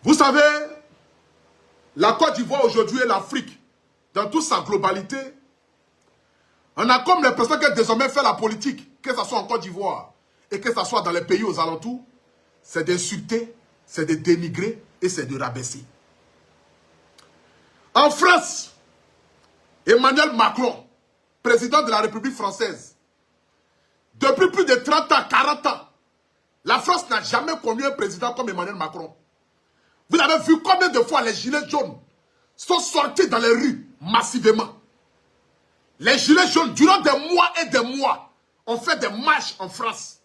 Vous savez, la Côte d'Ivoire aujourd'hui et l'Afrique, dans toute sa globalité, on a comme l'impression que désormais fait la politique, que ce soit en Côte d'Ivoire et que ce soit dans les pays aux alentours, c'est d'insulter, c'est de dénigrer et c'est de rabaisser. En France, Emmanuel Macron, président de la République française, depuis plus de 30 ans, 40 ans, la France n'a jamais connu un président comme Emmanuel Macron. Vous avez vu combien de fois les gilets jaunes sont sortis dans les rues massivement. Les gilets jaunes, durant des mois et des mois, ont fait des marches en France.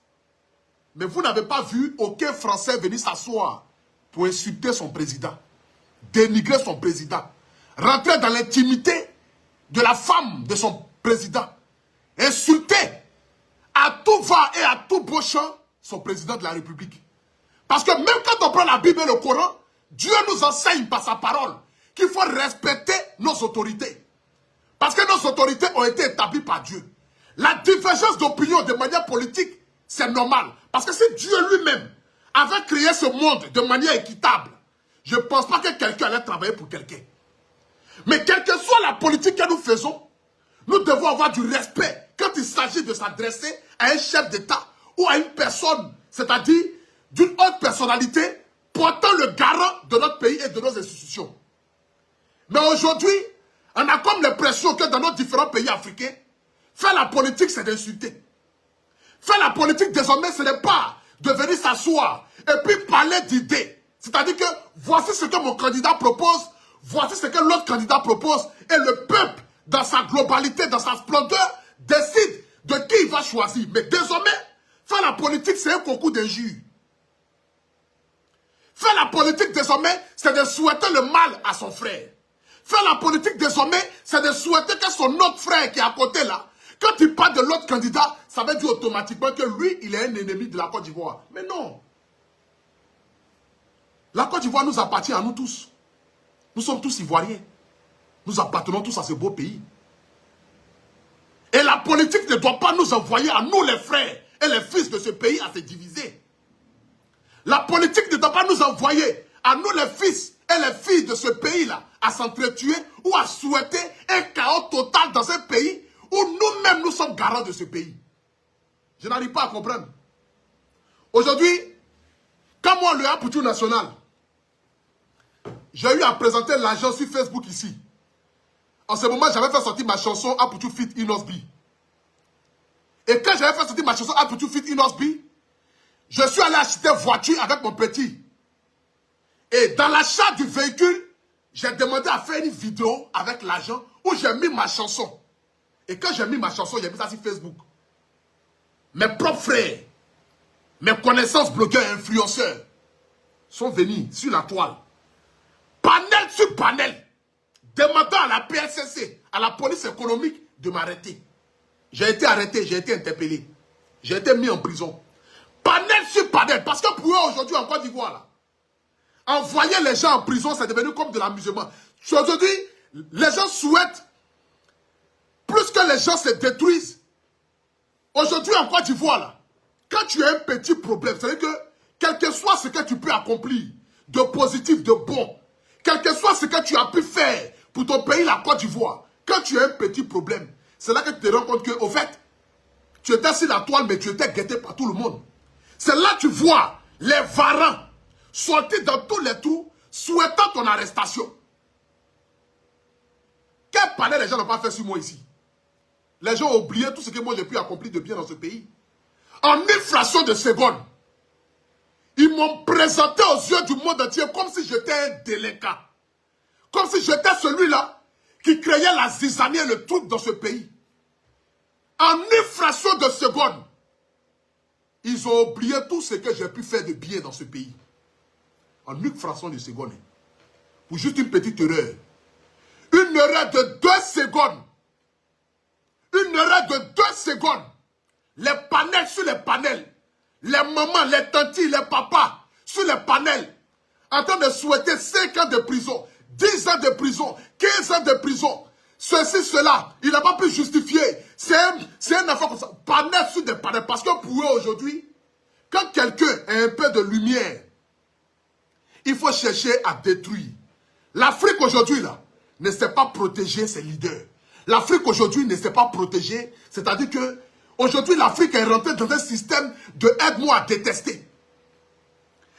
Mais vous n'avez pas vu aucun Français venir s'asseoir pour insulter son président, dénigrer son président, rentrer dans l'intimité de la femme de son président, insulter à tout va et à tout beau champ son président de la République. Parce que même quand on prend la Bible et le Coran, Dieu nous enseigne par sa parole qu'il faut respecter nos autorités. Parce que nos autorités ont été établies par Dieu. La divergence d'opinion de manière politique, c'est normal. Parce que si Dieu lui-même avait créé ce monde de manière équitable, je ne pense pas que quelqu'un allait travailler pour quelqu'un. Mais quelle que soit la politique que nous faisons, nous devons avoir du respect quand il s'agit de s'adresser à un chef d'État ou à une personne, c'est-à-dire d'une haute personnalité portant le garant de notre pays et de nos institutions. Mais aujourd'hui, on a comme l'impression que dans nos différents pays africains, faire la politique, c'est d'insulter. Faire la politique, désormais, ce n'est pas de venir s'asseoir et puis parler d'idées. C'est-à-dire que voici ce que mon candidat propose, voici ce que l'autre candidat propose, et le peuple, dans sa globalité, dans sa splendeur, décide de qui il va choisir. Mais désormais, faire la politique, c'est un concours d'injures. Faire la politique, désormais, c'est de souhaiter le mal à son frère. Faire la politique, désormais, c'est de souhaiter que son autre frère qui est à côté là, quand il parle de l'autre candidat, ça veut dire automatiquement que lui, il est un ennemi de la Côte d'Ivoire. Mais non. La Côte d'Ivoire nous appartient à nous tous. Nous sommes tous Ivoiriens. Nous appartenons tous à ce beau pays. Et la politique ne doit pas nous envoyer à nous, les frères et les fils de ce pays, à se diviser. La politique ne doit pas nous envoyer à nous, les fils et les filles de ce pays-là, à s'entretuer ou à souhaiter un chaos total dans un pays où nous-mêmes nous sommes garants de ce pays. Je n'arrive pas à comprendre. Aujourd'hui, quand moi, le Apoutou National, j'ai eu à présenter l'argent sur Facebook ici. En ce moment, j'avais fait sortir ma chanson Apoutou Fit Inosbi. Et quand j'avais fait sortir ma chanson Apoutou Fit Inosbi, je suis allé acheter voiture avec mon petit. Et dans l'achat du véhicule, j'ai demandé à faire une vidéo avec l'argent où j'ai mis ma chanson. Et quand j'ai mis ma chanson, j'ai mis ça sur Facebook. Mes propres frères, mes connaissances blogueurs et influenceurs sont venus sur la toile. Panel sur panel, demandant à la PSCC, à la police économique, de m'arrêter. J'ai été arrêté, j'ai été interpellé. J'ai été mis en prison. Panel sur panel, parce que pour eux aujourd'hui en Côte d'Ivoire, là, envoyer les gens en prison, c'est devenu comme de l'amusement. Aujourd'hui, les gens souhaitent plus que les gens se détruisent. Aujourd'hui en Côte d'Ivoire, là, quand tu as un petit problème, c'est-à-dire que quel que soit ce que tu peux accomplir, de positif, de bon, quel que soit ce que tu as pu faire pour ton pays, la Côte d'Ivoire, quand tu as un petit problème, c'est là que tu te rends compte que, au fait, tu étais sur la toile, mais tu étais guetté par tout le monde. C'est là que tu vois les varans sortir dans tous les trous, souhaitant ton arrestation. Quel panel les gens n'ont pas fait sur moi ici? Les gens ont oublié tout ce que moi j'ai pu accomplir de bien dans ce pays. En une fraction de seconde, ils m'ont présenté aux yeux du monde entier comme si j'étais un délinquant. Comme si j'étais celui-là qui créait la zizanie et le trouble dans ce pays. En une fraction de seconde, ils ont oublié tout ce que j'ai pu faire de bien dans ce pays. En une fraction de seconde. Pour juste une petite erreur. Une erreur de 2 secondes. Une erreur de 2 secondes. Les panels sur les panels. Les mamans, les tantis, les papas sur les panels. En train de souhaiter 5 ans de prison, 10 ans de prison, 15 ans de prison. Ceci, cela. Il n'a pas pu justifier. C'est un affaire comme ça. Panel sur des panels. Parce que pour eux aujourd'hui, quand quelqu'un a un peu de lumière, il faut chercher à détruire. L'Afrique aujourd'hui, là, ne sait pas protéger ses leaders. L'Afrique aujourd'hui ne sait pas protéger, c'est-à-dire que aujourd'hui l'Afrique est rentrée dans un système de aide-moi à détester.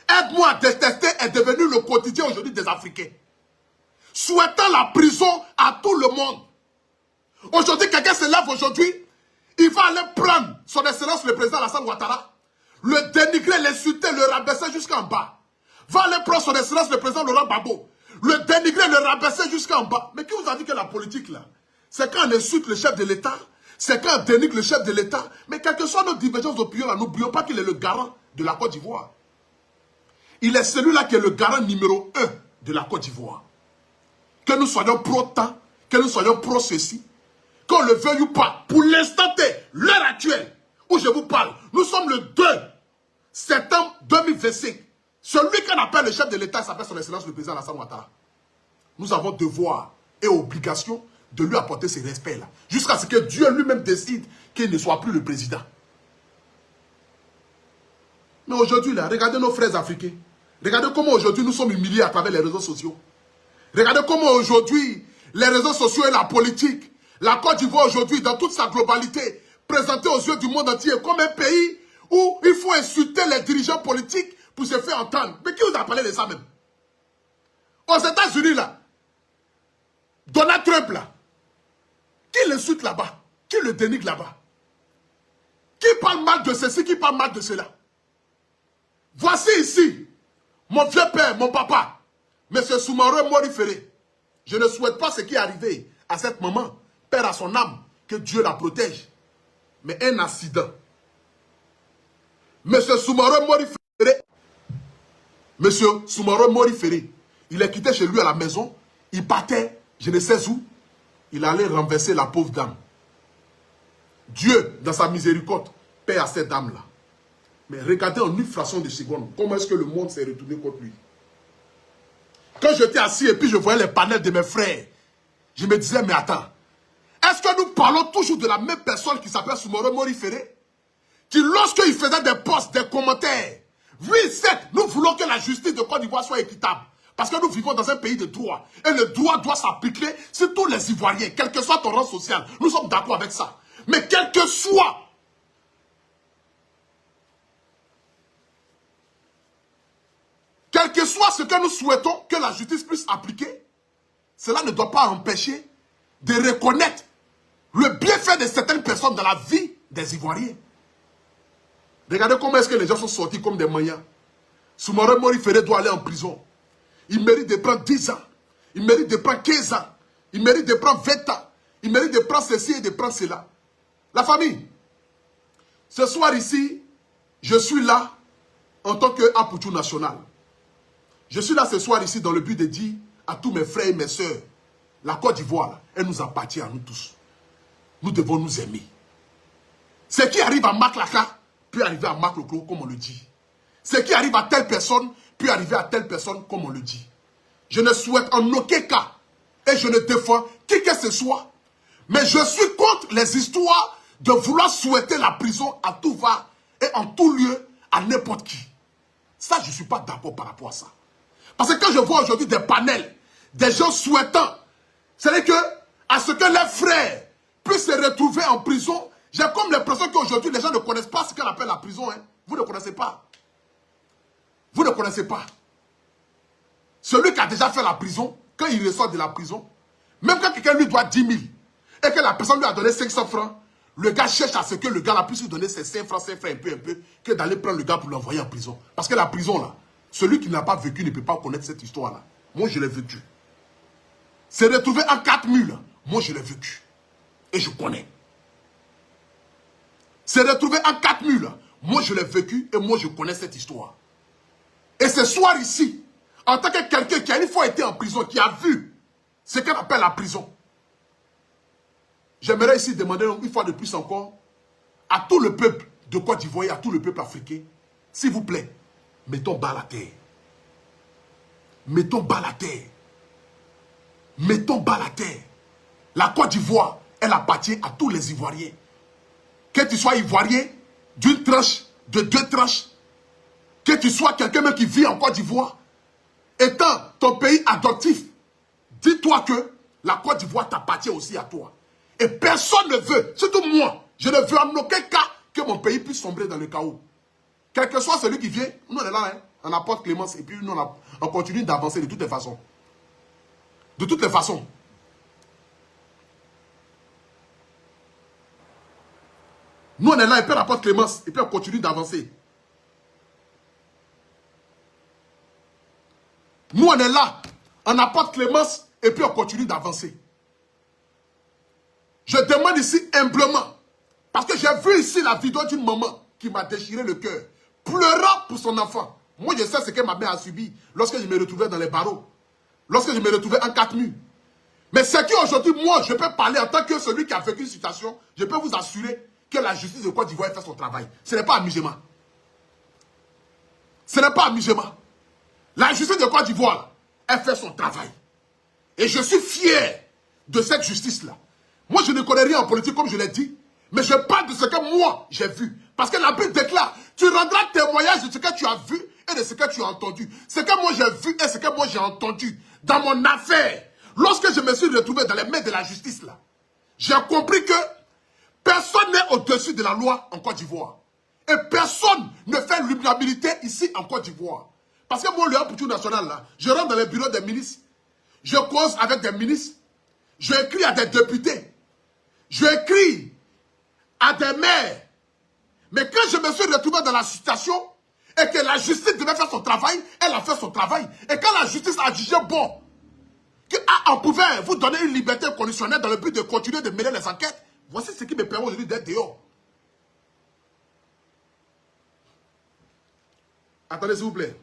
Aide-moi à détester est devenu le quotidien aujourd'hui des Africains. Souhaitant la prison à tout le monde. Aujourd'hui, quelqu'un se lève aujourd'hui, il va aller prendre son excellence le président Alassane Ouattara, le dénigrer, l'insulter, le rabaisser jusqu'en bas. Va aller prendre son excellence le président Laurent Gbagbo, le dénigrer, le rabaisser jusqu'en bas. Mais qui vous a dit que la politique là, c'est quand on insulte le chef de l'État, c'est quand on dénigre le chef de l'État. Mais quelles que soient nos divergences d'opinion, n'oublions pas qu'il est le garant de la Côte d'Ivoire. Il est celui-là qui est le garant numéro 1 de la Côte d'Ivoire. Que nous soyons pro-temps, que nous soyons pro-ceci, qu'on le veuille ou pas, pour l'instant T, l'heure actuelle, où je vous parle, nous sommes le 2 septembre 2025. Celui qu'on appelle le chef de l'État s'appelle son excellence le président Alassane Ouattara. Nous avons devoir et obligation de lui apporter ces respects-là, jusqu'à ce que Dieu lui-même décide qu'il ne soit plus le président. Mais aujourd'hui, là, regardez nos frères africains. Regardez comment aujourd'hui nous sommes humiliés à travers les réseaux sociaux. Regardez comment aujourd'hui, les réseaux sociaux et la politique, la Côte d'Ivoire aujourd'hui, dans toute sa globalité, présentée aux yeux du monde entier comme un pays où il faut insulter les dirigeants politiques pour se faire entendre. Mais qui vous a parlé de ça même? Aux États-Unis, là, Donald Trump, là, qui l'insulte là-bas? Qui le dénigre là-bas? Qui parle mal de ceci, qui parle mal de cela? Voici ici, mon vieux père, mon papa, M. Soumaoro Mori Ferré. Je ne souhaite pas ce qui est arrivé à cette maman, père à son âme, que Dieu la protège. Mais un accident. M. Soumaoro Mori Ferré, M. Soumaoro Mori Ferré, il est quitté chez lui à la maison, il partait, je ne sais où, il allait renverser la pauvre dame. Dieu, dans sa miséricorde, paie à cette dame-là. Mais regardez en une fraction de seconde, comment est-ce que le monde s'est retourné contre lui. Quand j'étais assis et puis je voyais les panels de mes frères, je me disais, mais attends, est-ce que nous parlons toujours de la même personne qui s'appelle Soumaoro Mori Ferré, qui lorsqu'il faisait des posts, des commentaires, oui, certes, nous voulons que la justice de Côte d'Ivoire soit équitable. Parce que nous vivons dans un pays de droit. Et le droit doit s'appliquer sur tous les Ivoiriens, quel que soit ton rang social. Nous sommes d'accord avec ça. Mais quel que soit ce que nous souhaitons que la justice puisse appliquer, cela ne doit pas empêcher de reconnaître le bienfait de certaines personnes dans la vie des Ivoiriens. Regardez comment est-ce que les gens sont sortis comme des manias. Soumaoro Mori Ferré doit aller en prison. Il mérite de prendre 10 ans. Il mérite de prendre 15 ans. Il mérite de prendre 20 ans. Il mérite de prendre ceci et de prendre cela. La famille, ce soir ici, je suis là en tant qu'Apoutou national. Je suis là ce soir ici dans le but de dire à tous mes frères et mes sœurs, la Côte d'Ivoire, elle nous appartient à nous tous. Nous devons nous aimer. Ce qui arrive à Marc Laka peut arriver à Marc Leclos, comme on le dit. Ce qui arrive à telle personne peut arriver à telle personne, comme on le dit. Je ne souhaite en aucun cas, et je ne défends qui que ce soit, mais je suis contre les histoires de vouloir souhaiter la prison à tout va et en tout lieu à n'importe qui. Ça, je ne suis pas d'accord par rapport à ça. Parce que quand je vois aujourd'hui des panels, des gens souhaitant, c'est que à ce que les frères puissent se retrouver en prison, j'ai comme l'impression qu'aujourd'hui les gens ne connaissent pas ce qu'on appelle la prison. Hein. Vous ne connaissez pas. Vous ne connaissez pas. Celui qui a déjà fait la prison, quand il ressort de la prison, même quand quelqu'un lui doit 10 000 et que la personne lui a donné 500 francs, le gars cherche à ce que le gars là puisse lui donner ses 5 francs un peu, que d'aller prendre le gars pour l'envoyer en prison. Parce que la prison là, celui qui n'a pas vécu ne peut pas connaître cette histoire là. Moi je l'ai vécu. Se retrouver en 4 murs, moi je l'ai vécu. Et je connais. Se retrouver en 4 murs, moi je l'ai vécu et moi je connais cette histoire. Et ce soir ici, en tant que quelqu'un qui a une fois été en prison, qui a vu ce qu'on appelle la prison, j'aimerais ici demander une fois de plus encore à tout le peuple de Côte d'Ivoire et à tout le peuple africain, s'il vous plaît, mettons bas la terre. Mettons bas la terre. Mettons bas la terre. La Côte d'Ivoire, elle appartient à tous les Ivoiriens. Que tu sois Ivoirien d'une tranche, de 2 tranches, que tu sois quelqu'un même qui vit en Côte d'Ivoire, étant ton pays adoptif, dis-toi que la Côte d'Ivoire t'appartient aussi à toi. Et personne ne veut, surtout moi, je ne veux en aucun cas que mon pays puisse sombrer dans le chaos. Quel que soit celui qui vient, nous on est là, hein, on apporte clémence et puis nous on continue d'avancer de toutes les façons. De toutes les façons. Nous on est là et puis on apporte clémence et puis on continue d'avancer. Nous on est là, on apporte clémence et puis on continue d'avancer. Je demande ici humblement, parce que j'ai vu ici la vidéo d'une maman qui m'a déchiré le cœur, pleurant pour son enfant. Moi, je sais ce que ma mère a subi lorsque je me retrouvais dans les barreaux, lorsque je me retrouvais en 4 murs. Mais c'est qu'aujourd'hui, moi, je peux parler en tant que celui qui a vécu une situation, je peux vous assurer que la justice de Côte d'Ivoire fait son travail. Ce n'est pas amusement. Ce n'est pas amusement. La justice de Côte d'Ivoire, elle fait son travail. Et je suis fier de cette justice-là. Moi, je ne connais rien en politique, comme je l'ai dit. Mais je parle de ce que moi, j'ai vu. Parce que la Bible déclare, tu rendras témoignage de ce que tu as vu et de ce que tu as entendu. Ce que moi j'ai vu et ce que moi j'ai entendu dans mon affaire. Lorsque je me suis retrouvé dans les mains de la justice, là, j'ai compris que personne n'est au-dessus de la loi en Côte d'Ivoire. Et personne ne fait l'immunité ici en Côte d'Ivoire. Parce que moi, le Haputu national, là, je rentre dans les bureaux des ministres, je cause avec des ministres, je écris à des députés, je écris à des maires. Mais quand je me suis retrouvé dans la situation et que la justice devait faire son travail, elle a fait son travail. Et quand la justice a jugé bon, qu'on pouvait vous donner une liberté conditionnelle dans le but de continuer de mener les enquêtes, voici ce qui me permet aujourd'hui d'être dehors. Attendez s'il vous plaît.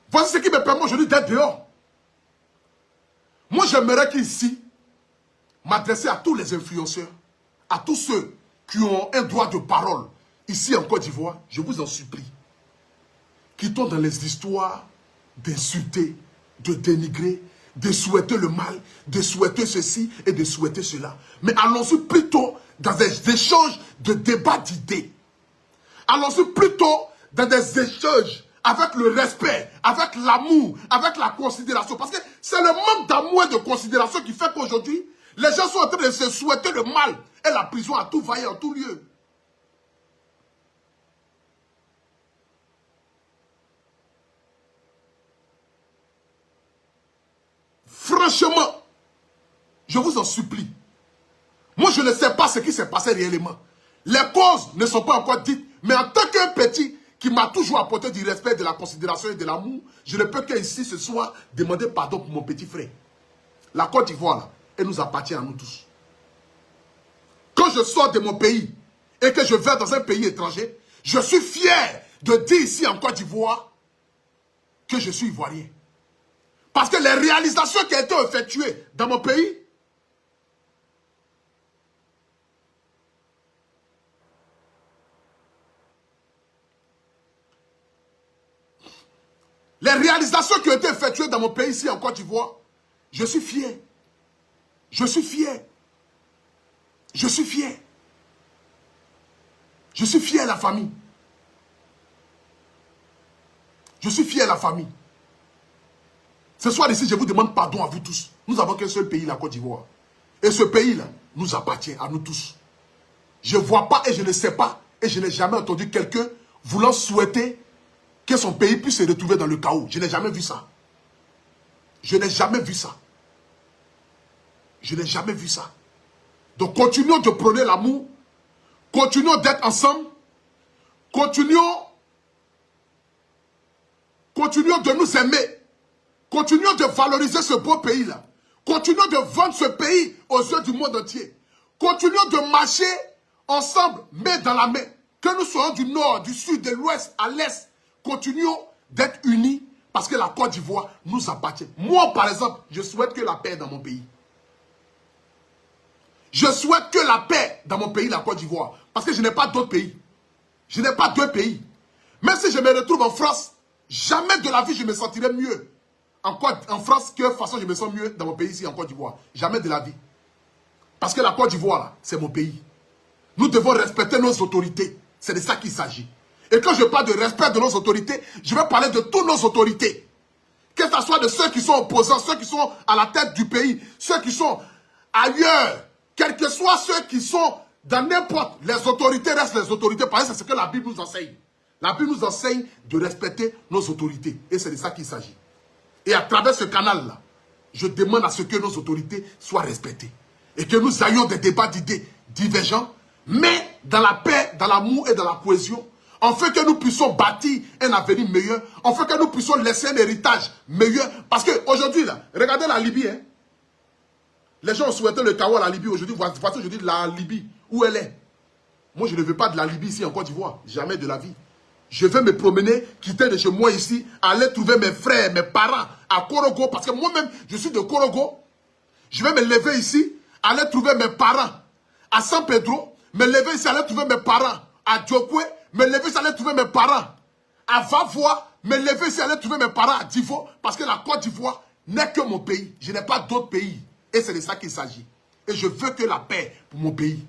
Voici ce qui me permet aujourd'hui d'être dehors. Moi, j'aimerais qu'ici, m'adresser à tous les influenceurs, à tous ceux qui ont un droit de parole ici en Côte d'Ivoire, je vous en supplie, qui tombent dans les histoires d'insulter, de dénigrer, de souhaiter le mal, de souhaiter ceci et de souhaiter cela. Mais allons-y plutôt dans des échanges de débats d'idées. Allons-y plutôt dans des échanges avec le respect, avec l'amour, avec la considération. Parce que c'est le manque d'amour et de considération qui fait qu'aujourd'hui, les gens sont en train de se souhaiter le mal et la prison à tout va et en tout lieu. Franchement, je vous en supplie. Moi, je ne sais pas ce qui s'est passé réellement. Les causes ne sont pas encore dites, mais en tant qu'un petit qui m'a toujours apporté du respect, de la considération et de l'amour, je ne peux qu'ici ce soir demander pardon pour mon petit frère. La Côte d'Ivoire, là, elle nous appartient à nous tous. Quand je sors de mon pays et que je vais dans un pays étranger, je suis fier de dire ici en Côte d'Ivoire que je suis ivoirien. Parce que les réalisations qui ont été effectuées dans mon pays, les réalisations qui ont été effectuées dans mon pays ici en Côte d'Ivoire, je suis fier. Je suis fier. Je suis fier. Je suis fier de la famille. Je suis fier de la famille. Ce soir ici, je vous demande pardon à vous tous. Nous avons qu'un seul pays, la Côte d'Ivoire. Et ce pays-là nous appartient à nous tous. Je ne vois pas et je ne sais pas, et je n'ai jamais entendu quelqu'un voulant souhaiter que son pays puisse se retrouver dans le chaos. Je n'ai jamais vu ça. Je n'ai jamais vu ça. Je n'ai jamais vu ça. Donc continuons de prôner l'amour. Continuons d'être ensemble. Continuons de nous aimer. Continuons de valoriser ce beau pays-là. Continuons de vendre ce pays aux yeux du monde entier. Continuons de marcher ensemble, main dans la main. Que nous soyons du nord, du sud, de l'ouest, à l'est. Continuons d'être unis parce que la Côte d'Ivoire nous appartient. Moi, par exemple, je souhaite que la paix dans mon pays. Je souhaite que la paix dans mon pays, la Côte d'Ivoire. Parce que je n'ai pas d'autres pays. Je n'ai pas deux pays. Même si je me retrouve en France, jamais de la vie je me sentirai mieux en France que de toute façon je me sens mieux dans mon pays ici en Côte d'Ivoire. Jamais de la vie. Parce que la Côte d'Ivoire, c'est mon pays. Nous devons respecter nos autorités. C'est de ça qu'il s'agit. Et quand je parle de respect de nos autorités, je vais parler de toutes nos autorités. Que ce soit de ceux qui sont opposants, ceux qui sont à la tête du pays, ceux qui sont ailleurs, quels que soient ceux qui sont dans n'importe, les autorités restent les autorités, parce que c'est ce que la Bible nous enseigne. La Bible nous enseigne de respecter nos autorités. Et c'est de ça qu'il s'agit. Et à travers ce canal-là, je demande à ce que nos autorités soient respectées. Et que nous ayons des débats d'idées divergents, mais dans la paix, dans l'amour et dans la cohésion, en fait que nous puissions bâtir un avenir meilleur, en fait que nous puissions laisser un héritage meilleur. Parce qu'aujourd'hui, là, regardez la Libye. Hein. Les gens ont souhaité le chaos à la Libye. Aujourd'hui, voici aujourd'hui la Libye, où elle est. Moi, je ne veux pas de la Libye ici en Côte d'Ivoire. Jamais de la vie. Je vais me promener, quitter de chez moi ici, aller trouver mes frères, mes parents à Korogo. Parce que moi-même, je suis de Korogo. Je vais me lever ici, aller trouver mes parents à San Pedro. Me lever ici, aller trouver mes parents à Djokwe. Me lever ici, aller trouver mes parents à Vavois. Me lever ici, aller trouver mes parents à Divo. Parce que la Côte d'Ivoire n'est que mon pays. Je n'ai pas d'autre pays. Et c'est de ça qu'il s'agit. Et je veux que la paix pour mon pays.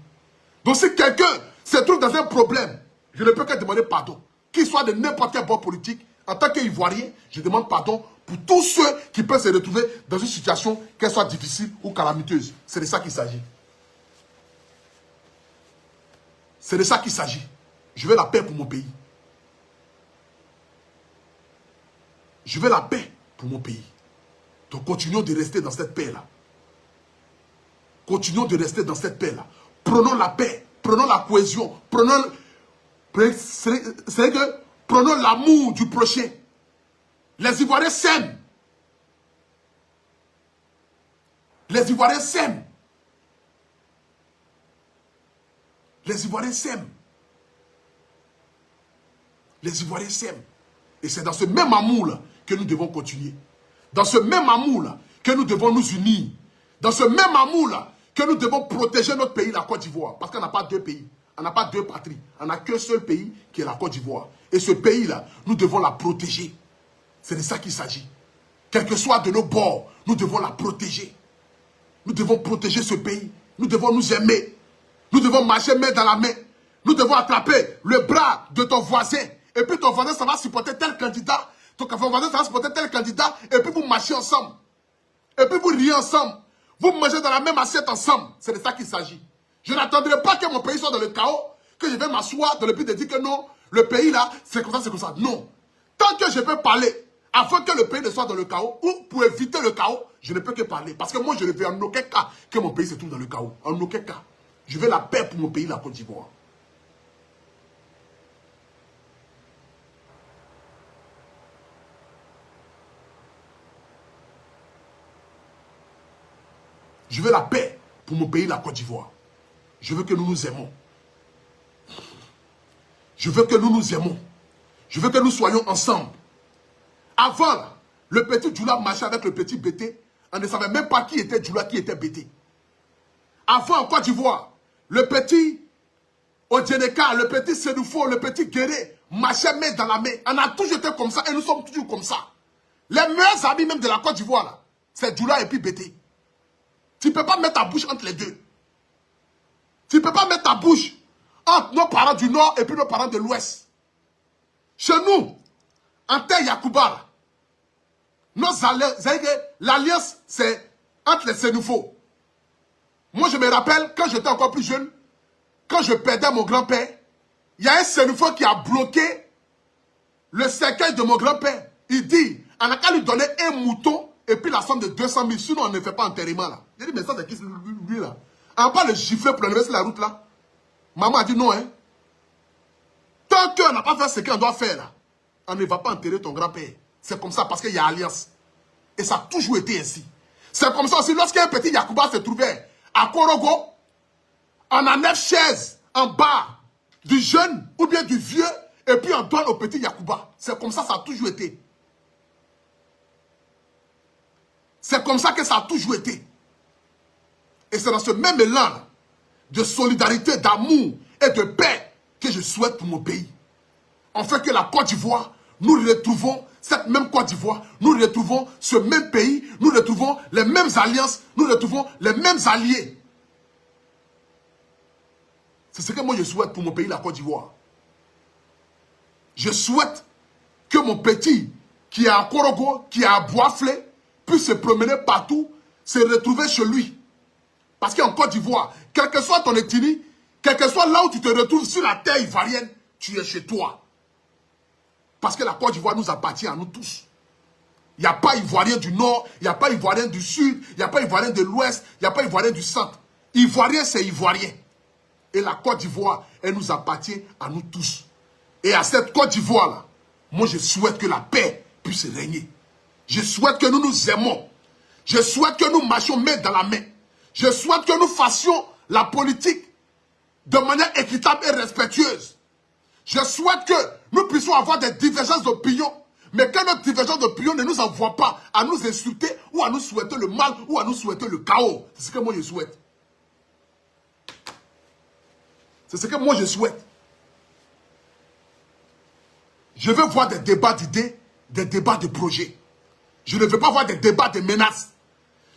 Donc si quelqu'un se trouve dans un problème, je ne peux que demander pardon. Qu'il soit de n'importe quel bord politique, en tant qu'Ivoirien, je demande pardon pour tous ceux qui peuvent se retrouver dans une situation, qu'elle soit difficile ou calamiteuse. C'est de ça qu'il s'agit. C'est de ça qu'il s'agit. Je veux la paix pour mon pays. Je veux la paix pour mon pays. Donc continuons de rester dans cette paix-là. Continuons de rester dans cette paix-là. Prenons la paix, prenons la cohésion, prenons l'amour du prochain. Les Ivoiriens s'aiment. Les Ivoiriens s'aiment. Les Ivoiriens s'aiment. Les Ivoiriens s'aiment. Et c'est dans ce même amour-là que nous devons continuer. Dans ce même amour-là que nous devons nous unir. Dans ce même amour-là que nous devons protéger notre pays, la Côte d'Ivoire. Parce qu'on n'a pas deux pays. On n'a pas deux patries. On n'a qu'un seul pays qui est la Côte d'Ivoire. Et ce pays-là, nous devons la protéger. C'est de ça qu'il s'agit. Quel que soit de nos bords, nous devons la protéger. Nous devons protéger ce pays. Nous devons nous aimer. Nous devons marcher main dans la main. Nous devons attraper le bras de ton voisin. Et puis ton voisin, ça va supporter tel candidat. Ton voisin, ça va supporter tel candidat. Et puis vous marchez ensemble. Et puis vous riez ensemble. Vous mangez dans la même assiette ensemble. C'est de ça qu'il s'agit. Je n'attendrai pas que mon pays soit dans le chaos, que je vais m'asseoir dans le but de dire que non, le pays là, c'est comme ça, c'est comme ça. Non. Tant que je peux parler, afin que le pays ne soit dans le chaos, ou pour éviter le chaos, je ne peux que parler. Parce que moi, je ne veux en aucun cas que mon pays se trouve dans le chaos. En aucun cas. Je veux la paix pour mon pays, la Côte d'Ivoire. Je veux la paix pour mon pays, la Côte d'Ivoire. Je veux que nous nous aimons. Je veux que nous nous aimons. Je veux que nous soyons ensemble. Avant, le petit Djoula marchait avec le petit Bété. On ne savait même pas qui était Djoula, qui était Bété. Avant, en Côte d'Ivoire, le petit Odjeneka, le petit Sénoufo, le petit Guéré marchaient main dans la main. On a toujours été comme ça et nous sommes toujours comme ça. Les meilleurs amis même de la Côte d'Ivoire, c'est Djoula et puis Bété. Tu ne peux pas mettre ta bouche entre les deux. Tu ne peux pas mettre ta bouche entre nos parents du Nord et puis nos parents de l'Ouest. Chez nous, en terre Yacouba, l'alliance, c'est entre les Sénoufos. Moi, je me rappelle, quand j'étais encore plus jeune, quand je perdais mon grand-père, il y a un Sénoufo qui a bloqué le cercueil de mon grand-père. Il dit, on n'a qu'à lui donner un mouton et puis la somme de 200 000, sinon on ne fait pas enterrement là. J'ai dit, mais ça c'est qui lui là? On n'a pas le gifler pour enlever sur la route là. Maman a dit non, hein. Tant qu'on n'a pas fait ce qu'on doit faire là, on ne va pas enterrer ton grand-père. C'est comme ça parce qu'il y a alliance. Et ça a toujours été ainsi. C'est comme ça aussi, lorsqu'un petit Yacouba se trouvait à Korogo, on a 9 chaises en bas du jeune ou bien du vieux, et puis on donne au petit Yacouba. C'est comme ça a toujours été. C'est comme ça que ça a toujours été. Et c'est dans ce même élan de solidarité, d'amour et de paix que je souhaite pour mon pays. En fait que la Côte d'Ivoire, nous retrouvons cette même Côte d'Ivoire, nous retrouvons ce même pays, nous retrouvons les mêmes alliances, nous retrouvons les mêmes alliés. C'est ce que moi je souhaite pour mon pays, la Côte d'Ivoire. Je souhaite que mon petit, qui est à Korogo, qui est à Boisflé, puisse se promener partout, se retrouver chez lui. Parce qu'en Côte d'Ivoire, quel que soit ton ethnie, quel que soit là où tu te retrouves sur la terre ivoirienne, tu es chez toi. Parce que la Côte d'Ivoire nous appartient à nous tous. Il n'y a pas Ivoirien du Nord, il n'y a pas Ivoirien du Sud, il n'y a pas Ivoirien de l'Ouest, il n'y a pas Ivoirien du Centre. Ivoirien, c'est Ivoirien. Et la Côte d'Ivoire, elle nous appartient à nous tous. Et à cette Côte d'Ivoire-là, moi je souhaite que la paix puisse régner. Je souhaite que nous nous aimons. Je souhaite que nous marchions main dans la main. Je souhaite que nous fassions la politique de manière équitable et respectueuse. Je souhaite que nous puissions avoir des divergences d'opinion, mais que notre divergence d'opinion ne nous envoie pas à nous insulter ou à nous souhaiter le mal ou à nous souhaiter le chaos. C'est ce que moi je souhaite. C'est ce que moi je souhaite. Je veux voir des débats d'idées, des débats de projets. Je ne veux pas voir des débats de menaces.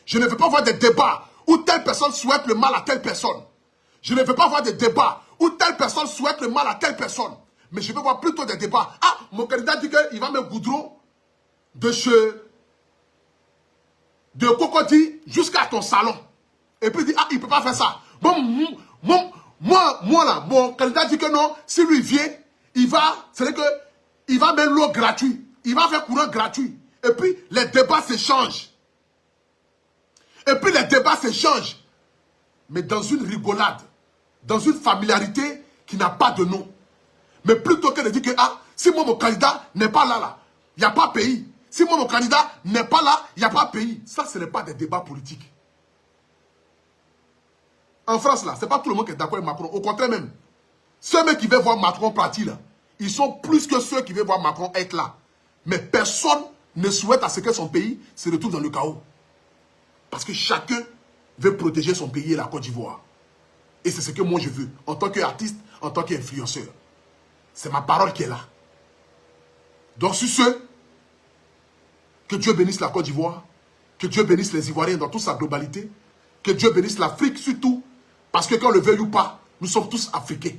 Je ne veux pas voir des débats où telle personne souhaite le mal à telle personne. Je ne veux pas voir des débats où telle personne souhaite le mal à telle personne. Mais je veux voir plutôt des débats. Ah, mon candidat dit qu'il va mettre goudron de Cocody jusqu'à ton salon. Et puis il dit, ah, il ne peut pas faire ça. Bon, moi là, mon candidat dit que non, si lui vient, il va mettre l'eau gratuite. Il va faire courant gratuit. Et puis les débats s'échangent. Mais dans une rigolade, dans une familiarité qui n'a pas de nom. Mais plutôt que de dire que, ah, si moi mon candidat n'est pas là, il n'y a pas pays. Si moi mon candidat n'est pas là, il n'y a pas pays. Ça, ce n'est pas des débats politiques. En France, là, ce n'est pas tout le monde qui est d'accord avec Macron. Au contraire même, ceux qui veulent voir Macron partir, là, ils sont plus que ceux qui veulent voir Macron être là. Mais personne ne souhaite à ce que son pays se retrouve dans le chaos. Parce que chacun veut protéger son pays et la Côte d'Ivoire. Et c'est ce que moi je veux, en tant qu'artiste, en tant qu'influenceur. C'est ma parole qui est là. Donc sur ce, que Dieu bénisse la Côte d'Ivoire, que Dieu bénisse les Ivoiriens dans toute sa globalité, que Dieu bénisse l'Afrique surtout, parce que quand on le veuille ou pas, nous sommes tous africains.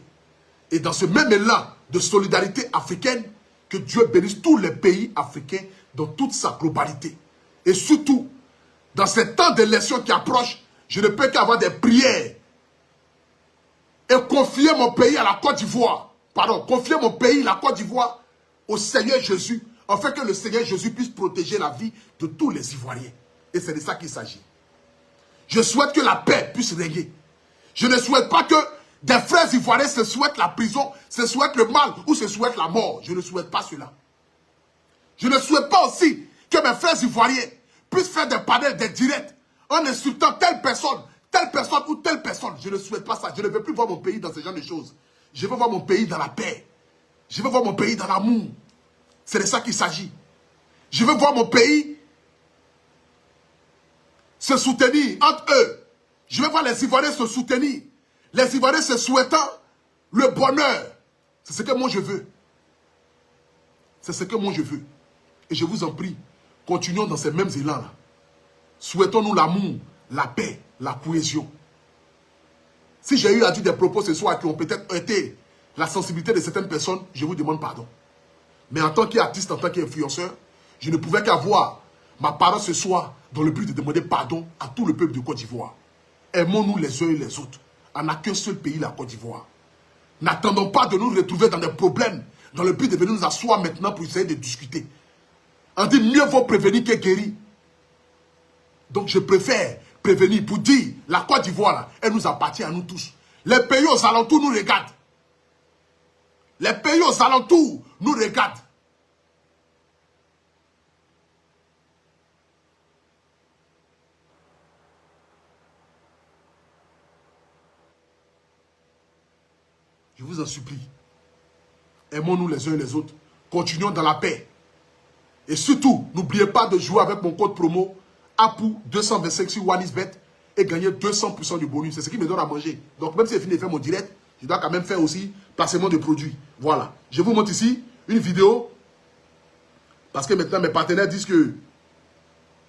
Et dans ce même élan de solidarité africaine, que Dieu bénisse tous les pays africains dans toute sa globalité. Et surtout, dans ces temps d'élection qui approchent, je ne peux qu'avoir des prières et confier mon pays à la Côte d'Ivoire. Pardon, confier mon pays, la Côte d'Ivoire, au Seigneur Jésus, afin que le Seigneur Jésus puisse protéger la vie de tous les Ivoiriens. Et c'est de ça qu'il s'agit. Je souhaite que la paix puisse régner. Je ne souhaite pas que des frères ivoiriens se souhaitent la prison, se souhaitent le mal ou se souhaitent la mort. Je ne souhaite pas cela. Je ne souhaite pas aussi que mes frères ivoiriens puissent faire des panels, des directs, en insultant telle personne ou telle personne. Je ne souhaite pas ça. Je ne veux plus voir mon pays dans ce genre de choses. Je veux voir mon pays dans la paix. Je veux voir mon pays dans l'amour. C'est de ça qu'il s'agit. Je veux voir mon pays se soutenir entre eux. Je veux voir les Ivoiriens se soutenir. Les Ivoiriens se souhaitant le bonheur. C'est ce que moi je veux. C'est ce que moi je veux. Et je vous en prie, continuons dans ces mêmes élans-là. Souhaitons-nous l'amour, la paix, la cohésion. Si j'ai eu à dire des propos ce soir qui ont peut-être heurté la sensibilité de certaines personnes, je vous demande pardon. Mais en tant qu'artiste, en tant qu'influenceur, je ne pouvais qu'avoir ma parole ce soir dans le but de demander pardon à tout le peuple de Côte d'Ivoire. Aimons-nous les uns et les autres. On n'a qu'un seul pays, la Côte d'Ivoire. N'attendons pas de nous retrouver dans des problèmes dans le but de venir nous asseoir maintenant pour essayer de discuter. On dit mieux vaut prévenir que guérir. Donc je préfère prévenir pour dire la Côte d'Ivoire, là, elle nous appartient à nous tous. Les pays aux alentours nous regardent. Les pays aux alentours nous regardent. Je vous en supplie. Aimons-nous les uns et les autres. Continuons dans la paix. Et surtout, n'oubliez pas de jouer avec mon code promo APU 225 sur OneXBet et gagner 200% du bonus. C'est ce qui me donne à manger. Donc même si j'ai fini de faire mon direct, je dois quand même faire aussi placement de produits. Voilà. Je vous montre ici une vidéo. Parce que maintenant mes partenaires disent que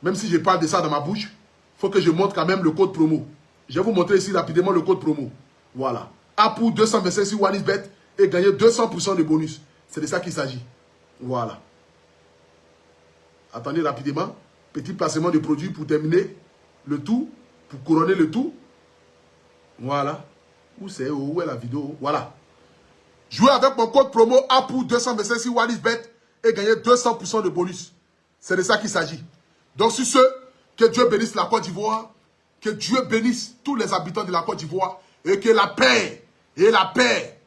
même si je parle de ça dans ma bouche, il faut que je montre quand même le code promo. Je vais vous montrer ici rapidement le code promo. Voilà. A pour 225 sur OneXBet et gagner 200% de bonus. C'est de ça qu'il s'agit. Voilà. Attendez rapidement. Petit placement de produits pour terminer le tout, pour couronner le tout. Voilà. Où est la vidéo? Voilà. Jouez avec mon code promo A pour 225 sur OneXBet et gagner 200% de bonus. C'est de ça qu'il s'agit. Donc sur ce, que Dieu bénisse la Côte d'Ivoire, que Dieu bénisse tous les habitants de la Côte d'Ivoire et que la paix et la paix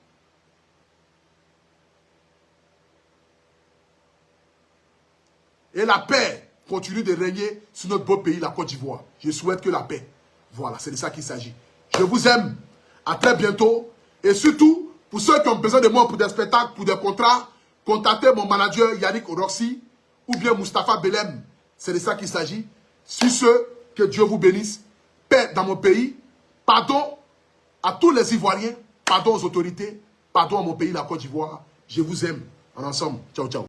continue de régner sur notre beau pays, la Côte d'Ivoire. Je souhaite que la paix. Voilà, c'est de ça qu'il s'agit. Je vous aime. À très bientôt. Et surtout, pour ceux qui ont besoin de moi pour des spectacles, pour des contrats, contactez mon manager Yannick Oroxi ou bien Mustapha Belem. C'est de ça qu'il s'agit. Sur ce, que Dieu vous bénisse. Paix dans mon pays. Pardon à tous les Ivoiriens. Pardon aux autorités. Pardon à mon pays, la Côte d'Ivoire. Je vous aime. En ensemble. Ciao, ciao.